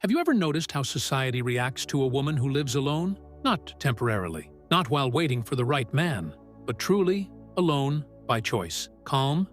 Have you ever noticed how society reacts to a woman who lives alone? Not temporarily, not while waiting for the right man, but truly alone by choice. Calm,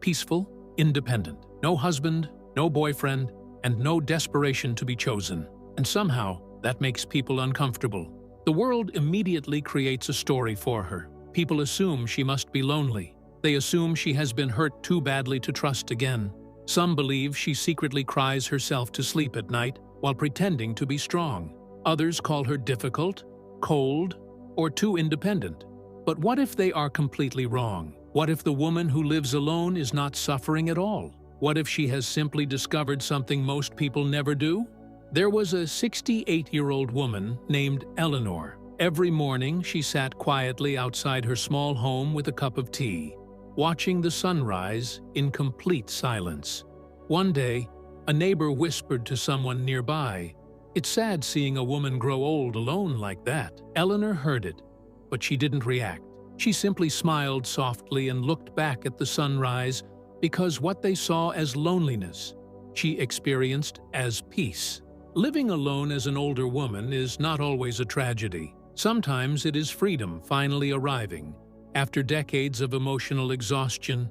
peaceful, independent. No husband, no boyfriend, and no desperation to be chosen. And somehow, that makes people uncomfortable. The world immediately creates a story for her. People assume she must be lonely. They assume she has been hurt too badly to trust again. Some believe she secretly cries herself to sleep at night while pretending to be strong. Others call her difficult, cold, or too independent. But what if they are completely wrong? What if the woman who lives alone is not suffering at all? What if she has simply discovered something most people never do? There was a 68-year-old woman named Eleanor. Every morning, she sat quietly outside her small home with a cup of tea, watching the sunrise in complete silence. One day, a neighbor whispered to someone nearby, "It's sad seeing a woman grow old alone like that." Eleanor heard it, but she didn't react. She simply smiled softly and looked back at the sunrise because what they saw as loneliness, she experienced as peace. Living alone as an older woman is not always a tragedy. Sometimes it is freedom finally arriving after decades of emotional exhaustion.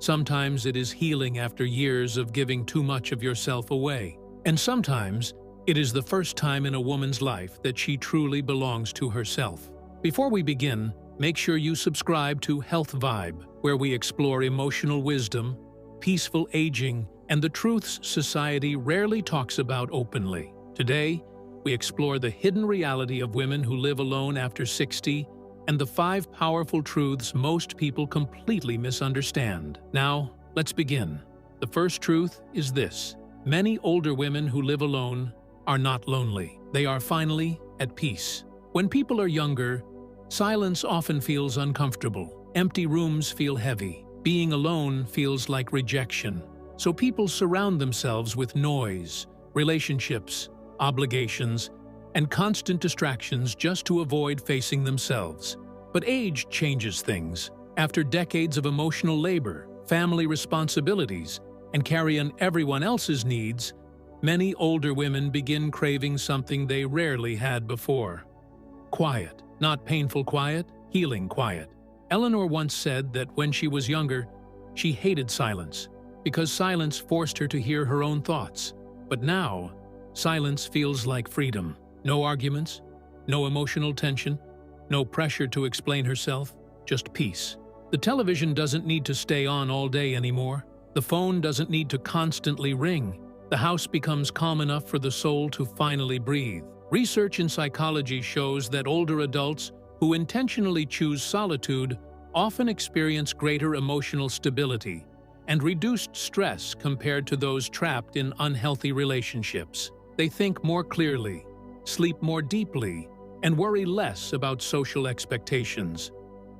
Sometimes it is healing after years of giving too much of yourself away. And sometimes it is the first time in a woman's life that she truly belongs to herself. Before we begin, make sure you subscribe to Health Vibe, where we explore emotional wisdom, peaceful aging, and the truths society rarely talks about openly. Today, we explore the hidden reality of women who live alone after 60 and the 5 powerful truths most people completely misunderstand. Now, let's begin. The first truth is this: many older women who live alone are not lonely. They are finally at peace. When people are younger, silence often feels uncomfortable. Empty rooms feel heavy. Being alone feels like rejection. So people surround themselves with noise, relationships, obligations, and constant distractions just to avoid facing themselves. But age changes things. After decades of emotional labor, family responsibilities, and carrying everyone else's needs, many older women begin craving something they rarely had before. Quiet. Not painful quiet, healing quiet. Eleanor once said that when she was younger, she hated silence, because silence forced her to hear her own thoughts. But now, silence feels like freedom. No arguments, no emotional tension, no pressure to explain herself, just peace. The television doesn't need to stay on all day anymore. The phone doesn't need to constantly ring. The house becomes calm enough for the soul to finally breathe. Research in psychology shows that older adults who intentionally choose solitude often experience greater emotional stability and reduced stress compared to those trapped in unhealthy relationships. They think more clearly, sleep more deeply, and worry less about social expectations.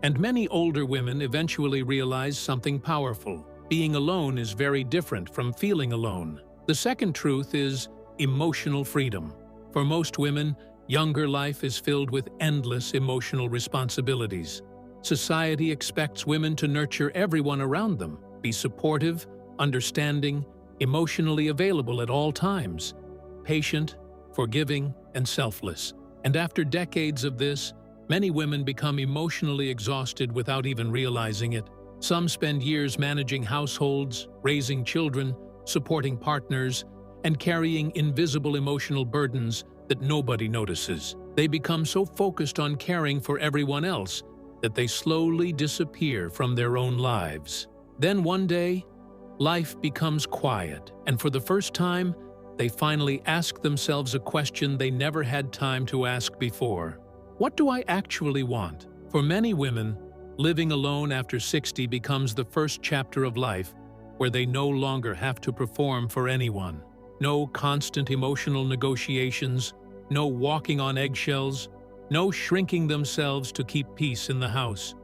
And many older women eventually realize something powerful. Being alone is very different from feeling alone. The second truth is emotional freedom. For most women, younger life is filled with endless emotional responsibilities. Society expects women to nurture everyone around them, be supportive, understanding, emotionally available at all times, patient, forgiving, and selfless. And after decades of this, many women become emotionally exhausted without even realizing it. Some spend years managing households, raising children, supporting partners, and carrying invisible emotional burdens that nobody notices. They become so focused on caring for everyone else that they slowly disappear from their own lives. Then one day, life becomes quiet, and for the first time, they finally ask themselves a question they never had time to ask before. What do I actually want? For many women, living alone after 60 becomes the first chapter of life where they no longer have to perform for anyone. No constant emotional negotiations, no walking on eggshells, no shrinking themselves to keep peace in the house.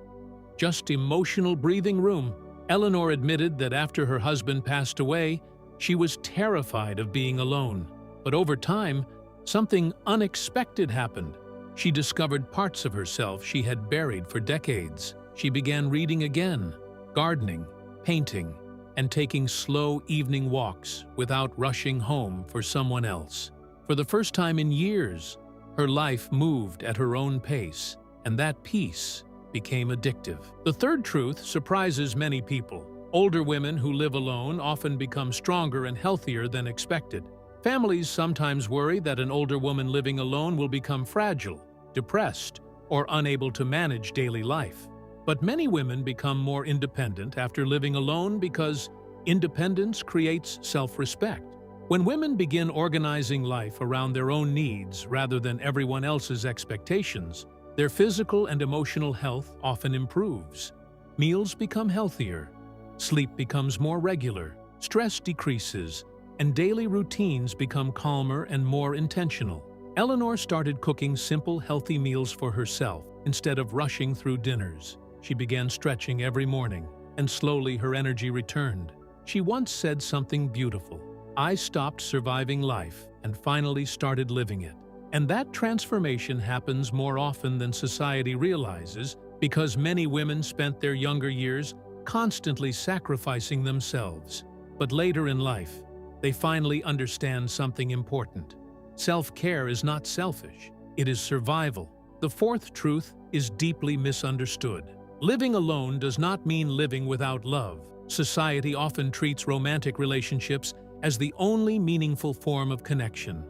Just emotional breathing room. Eleanor admitted that after her husband passed away, she was terrified of being alone. But over time, something unexpected happened. She discovered parts of herself she had buried for decades. She began reading again, gardening, painting, and taking slow evening walks without rushing home for someone else. For the first time in years, her life moved at her own pace, and that peace became addictive. The third truth surprises many people. Older women who live alone often become stronger and healthier than expected. Families sometimes worry that an older woman living alone will become fragile, depressed, or unable to manage daily life. But many women become more independent after living alone because independence creates self-respect. When women begin organizing life around their own needs rather than everyone else's expectations, their physical and emotional health often improves. Meals become healthier, sleep becomes more regular, stress decreases, and daily routines become calmer and more intentional. Eleanor started cooking simple, healthy meals for herself instead of rushing through dinners. She began stretching every morning, and slowly her energy returned. She once said something beautiful: "I stopped surviving life and finally started living it." And that transformation happens more often than society realizes because many women spent their younger years constantly sacrificing themselves. But later in life, they finally understand something important. Self-care is not selfish, it is survival. The fourth truth is deeply misunderstood. Living alone does not mean living without love. Society often treats romantic relationships as the only meaningful form of connection.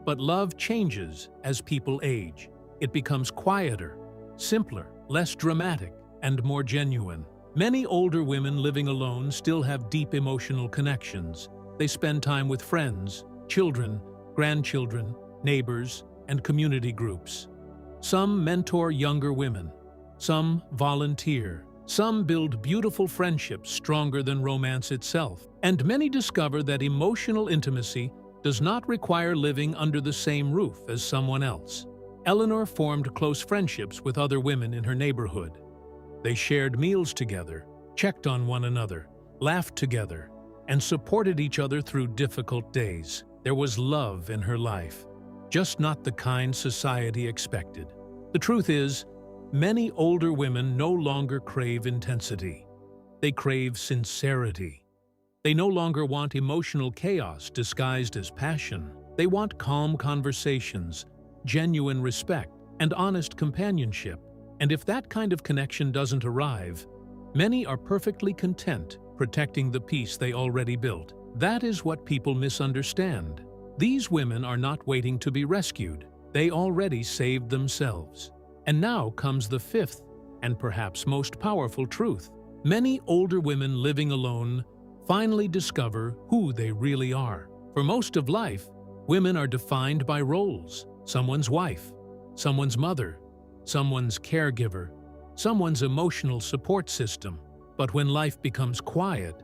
But love changes as people age. It becomes quieter, simpler, less dramatic, and more genuine. Many older women living alone still have deep emotional connections. They spend time with friends, children, grandchildren, neighbors, and community groups. Some mentor younger women. Some volunteer. Some build beautiful friendships stronger than romance itself. And many discover that emotional intimacy does not require living under the same roof as someone else. Eleanor formed close friendships with other women in her neighborhood. They shared meals together, checked on one another, laughed together, and supported each other through difficult days. There was love in her life, just not the kind society expected. The truth is, many older women no longer crave intensity. They crave sincerity. They no longer want emotional chaos disguised as passion. They want calm conversations, genuine respect, and honest companionship. And if that kind of connection doesn't arrive, many are perfectly content protecting the peace they already built. That is what people misunderstand. These women are not waiting to be rescued. They already saved themselves. And now comes the fifth and perhaps most powerful truth. Many older women living alone finally discover who they really are. For most of life, women are defined by roles: someone's wife, someone's mother, someone's caregiver, someone's emotional support system. But when life becomes quiet,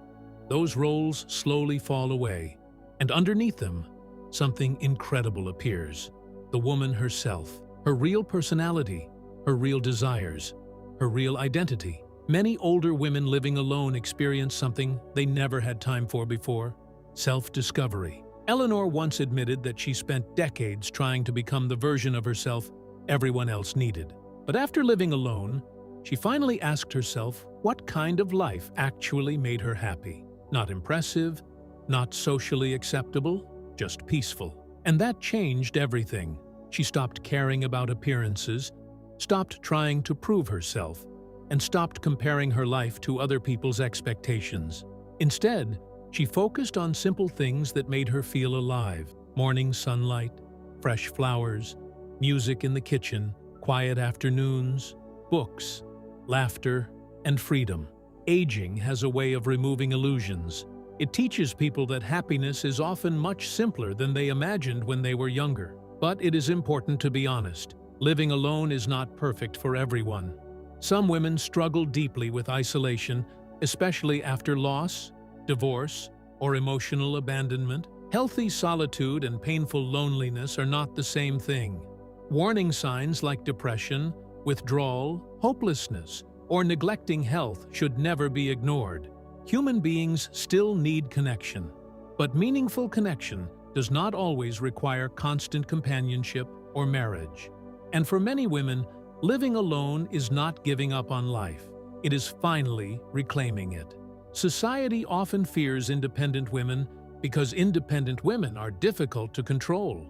those roles slowly fall away, and underneath them, something incredible appears: the woman herself, her real personality, her real desires, her real identity. Many older women living alone experience something they never had time for before: self-discovery. Eleanor once admitted that she spent decades trying to become the version of herself everyone else needed. But after living alone, she finally asked herself what kind of life actually made her happy. Not impressive, not socially acceptable, just peaceful. And that changed everything. She stopped caring about appearances, stopped trying to prove herself, and stopped comparing her life to other people's expectations. Instead, she focused on simple things that made her feel alive: morning sunlight, fresh flowers, music in the kitchen, quiet afternoons, books, laughter, and freedom. Aging has a way of removing illusions. It teaches people that happiness is often much simpler than they imagined when they were younger. But it is important to be honest. Living alone is not perfect for everyone. Some women struggle deeply with isolation, especially after loss, divorce, or emotional abandonment. Healthy solitude and painful loneliness are not the same thing. Warning signs like depression, withdrawal, hopelessness, or neglecting health should never be ignored. Human beings still need connection, but meaningful connection does not always require constant companionship or marriage. And for many women, living alone is not giving up on life. It is finally reclaiming it. Society often fears independent women because independent women are difficult to control.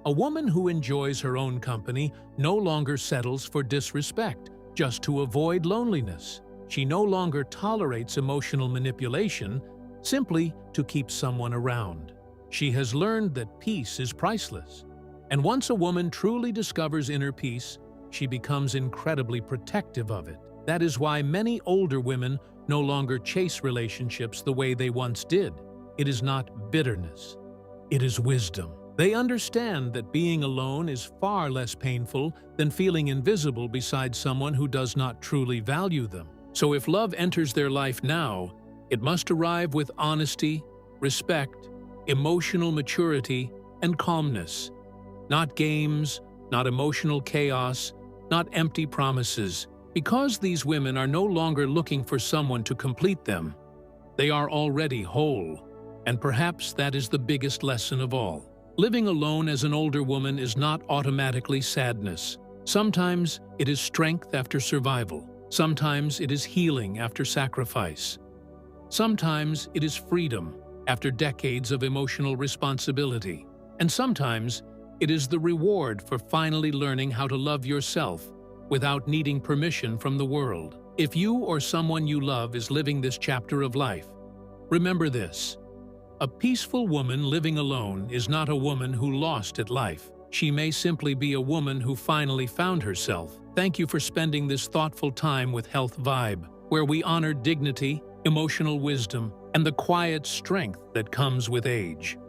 A woman who enjoys her own company no longer settles for disrespect just to avoid loneliness. She no longer tolerates emotional manipulation simply to keep someone around. She has learned that peace is priceless. And once a woman truly discovers inner peace, she becomes incredibly protective of it. That is why many older women no longer chase relationships the way they once did. It is not bitterness. It is wisdom. They understand that being alone is far less painful than feeling invisible beside someone who does not truly value them. So if love enters their life now, it must arrive with honesty, respect, emotional maturity, and calmness. Not games, not emotional chaos, not empty promises. Because these women are no longer looking for someone to complete them, they are already whole. And perhaps that is the biggest lesson of all. Living alone as an older woman is not automatically sadness. Sometimes it is strength after survival. Sometimes it is healing after sacrifice. Sometimes it is freedom after decades of emotional responsibility. And sometimes it is the reward for finally learning how to love yourself without needing permission from the world. If you or someone you love is living this chapter of life, remember this. A peaceful woman living alone is not a woman who lost at life. She may simply be a woman who finally found herself. Thank you for spending this thoughtful time with Health Vibe, where we honor dignity, emotional wisdom, and the quiet strength that comes with age.